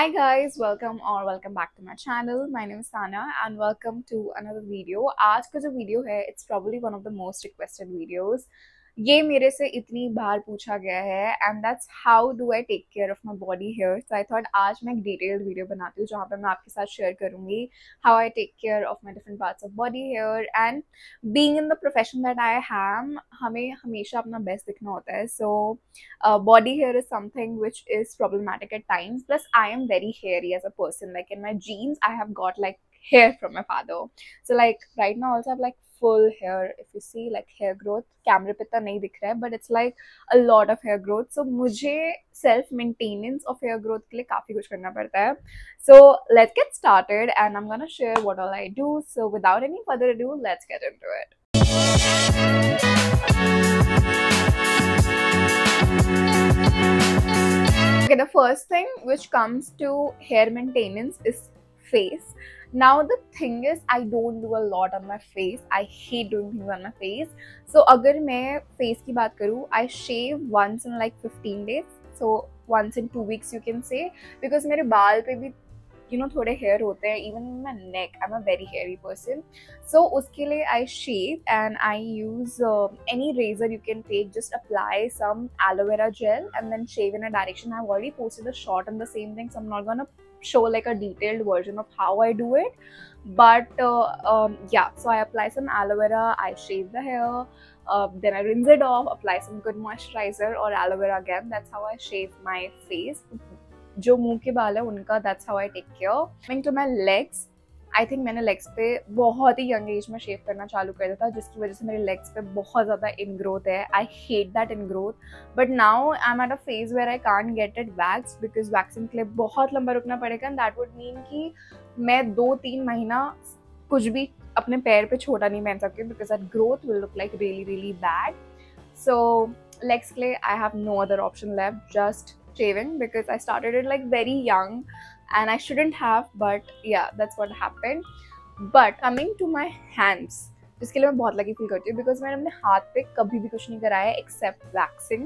Hi guys, welcome back to my channel. My name is Sana and welcome to another video. आज का जो video है it's probably one of the most requested videos. ये मेरे से इतनी बार पूछा गया है and that's how do I take care of my body hair. So I thought आज मैं एक detailed video बनाती हूँ जहाँ पे मैं आपके साथ share करूँगी how I take care of my different parts of body hair and being in the profession that I am हमें हमेशा अपना best दिखना होता है. So body hair is something which is problematic at times. Plus, I am very hairy as a person. Like in my genes, I have got like hair from my father. So like right now also I have like full hair. If you see like hair growth, camera पे तो नहीं दिख रहा है, but it's like a lot of hair growth. So मुझे self maintenance of hair growth के लिए काफी कुछ करना पड़ता है. So let's get started, and I'm gonna share what all I do. So without any further ado, let's get into it. Okay, the first thing which comes to hair maintenance is face. Now the thing is I don't do a lot on my face. I hate doing things on my face. So अगर मैं face की बात करूँ, I shave once in like 15 days. So once in 2 weeks you can say, because मेरे बाल पे भी थोड़े हेयर होते हैं. Even in my neck I am a very hairy person. So उसके लिए I shave and I use any razor you can take. Just apply some aloe vera gel and then shave in a direction. I have already posted a short on the same thing, so I am not gonna show like a detailed version of how I do it, but yeah, so I apply some aloe vera, I shave the hair, then I rinse it off, apply some good moisturizer or aloe vera again. That's how I shave my face. जो मुंह के बाल है उनका that's how I take care. Coming to my legs, I think मैंने legs पे बहुत ही young age में शेव करना चालू कर दिया था, जिसकी वजह से मेरे लेग्स पे बहुत ज़्यादा इनग्रोथ है. I hate that ingrowth, but now I am at a phase where I can't get it wax because waxing के लिए बहुत लंबा रुकना पड़ेगा. एंड दैट वुड मीन कि मैं 2-3 महीना कुछ भी अपने पैर पे छोटा नहीं पहन सकती because that growth will look like really really bad. So legs के लिए I have no other option left, just shaving, because I started it like very young and I shouldn't have, but yeah, that's what happened. But coming to my hands, जिसके लिए मैं बहुत lucky feel करती हूँ because मैंने अपने हाथ पे कभी भी कुछ नहीं कराया except waxing,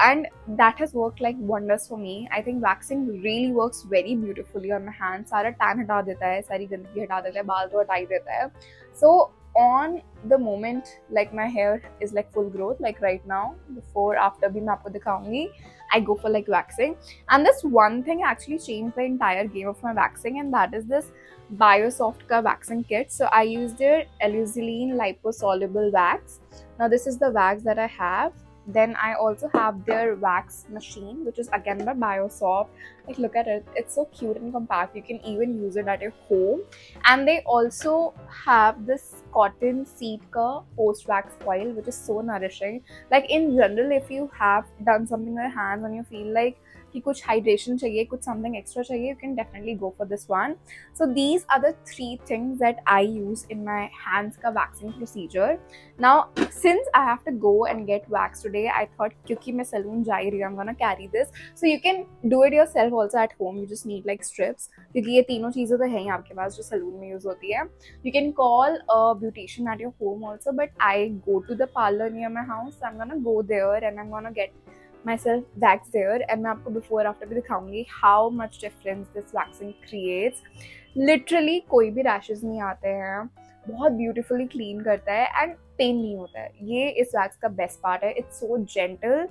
and that has worked like wonders for me. I think waxing really works very beautifully on my hands. सारा tan हटा देता है, सारी गंदगी हटा देता है, बाल तो हटा ही देता है. So on the moment like my hair is like full growth, like right now, before after भी मैं आपको दिखाऊंगी, I go for like waxing. And this one thing actually changed the entire game of my waxing, and that is this Biosoft ka waxing kit. So I used their Elusiline liposoluble wax. Now this is the wax that I have. Then I also have their wax machine, which is again by Biosoft. Like look at it, it's so cute and compact. You can even use it at your home. And they also have this cotton seed ka post wax oil, which is so nourishing. Like in general, if you have done something with your hands and you feel like कि कुछ hydration चाहिए, कुछ something extra चाहिए, you can definitely go for this one. So these are the 3 things that I use in my hands का waxing procedure. Now since I have to go and get wax today, I thought क्योंकि मैं salon जा ही रही हूँ, I am gonna carry this. So you can do it yourself also at home. You just need like strips, क्योंकि ये तीनों चीज़ें तो हैं ही आपके पास जो सैलून में यूज होती है. You can call a beautician at your home also, but I go to the parlour near my house. I am gonna go there and I am gonna get myself wax there, and मैं आपको before after भी दिखाऊंगी how much difference this waxing creates. Literally कोई भी rashes नहीं आते हैं, बहुत beautifully clean करता है and pain नहीं होता है. ये इस wax का best part है. It's so gentle.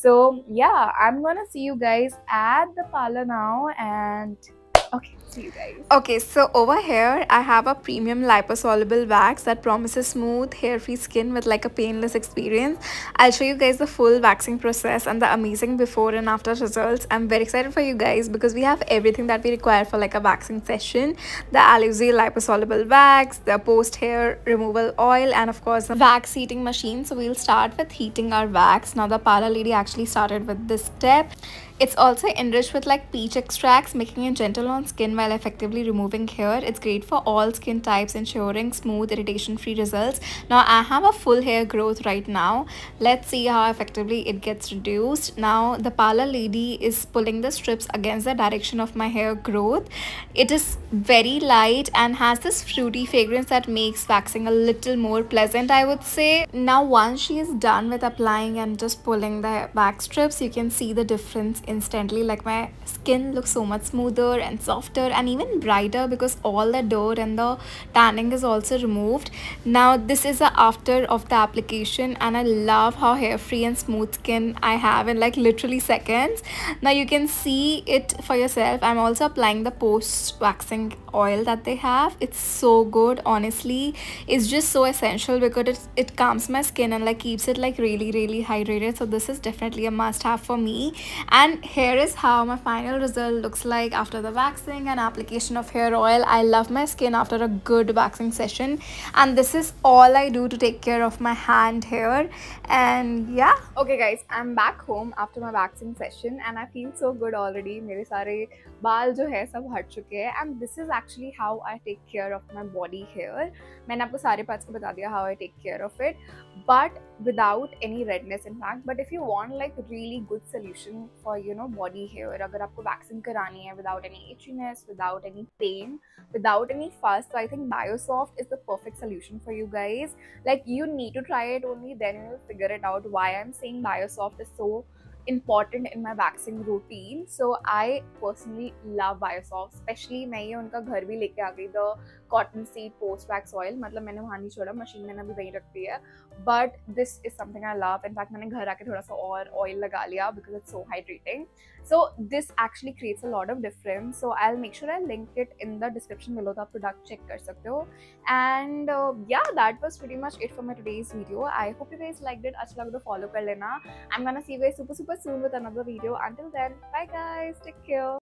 So yeah, I'm gonna see you guys at the parlor now, and okay, see you guys. Okay, so over here I have a premium liposoluble wax that promises smooth, hair-free skin with like a painless experience. I'll show you guys the full waxing process and the amazing before and after results. I'm very excited for you guys because we have everything that we require for like a waxing session. The Alusi liposoluble wax, the post hair removal oil, and of course the wax heating machine. So we'll start with heating our wax. Now the parlor lady actually started with this step. It's also enriched with like peach extracts, making it gentle on skin while effectively removing hair. It's great for all skin types, ensuring smooth, irritation-free results. Now I have a full hair growth right now. Let's see how effectively it gets reduced. Now the parlor lady is pulling the strips against the direction of my hair growth. It is very light and has this fruity fragrance that makes waxing a little more pleasant, I would say. Now once she is done with applying and just pulling the wax strips, you can see the difference instantly. Like my skin looks so much smoother and softer and even brighter because all the dirt and the tanning is also removed. Now this is the after of the application, and I love how hair free and smooth skin I have in like literally seconds. Now you can see it for yourself. I'm also applying the post waxing oil that they have. It's so good, honestly. It's just so essential because it calms my skin and like keeps it like really hydrated. So this is definitely a must have for me. And here is how my final result looks like after the waxing and application of hair oil. I love my skin after a good waxing session, and this is all I do to take care of my hand hair. And yeah, okay guys, I'm back home after my waxing session and I feel so good already. मेरे सारे बाल जो है सब हट चुके हैं, and this is actually how I take care of my body hair. मैंने आपको सारे parts को बता दिया how I take care of it, but without any redness in fact. But if you want like really good solution for body hair, अगर आपको waxing करानी है without any itchiness, without any pain, without any fuss, so I think Biosoft is the perfect solution for you guys. Like you need to try it, only then you will figure it out why I'm saying Biosoft is so important in my waxing routine. So I personally love Biosoft, especially मैं ये उनका घर भी लेके आ गई, the cotton seed post wax oil. मतलब मैंने वहाँ नहीं छोड़ा, मशीन मैंने अभी वहीं रख दी है, but this is something I love. In fact मैंने घर आके थोड़ा सा और oil लगा लिया because it's so hydrating. So this actually creates a lot of difference. So I'll make sure I link it in the description below, तो आप product check कर सकते हो. And yeah, that was pretty much it for my today's video. I hope you guys liked it. अच्छा लगा तो follow कर लेना. I'm gonna see you guys super soon with another video. Until then, bye guys, take care.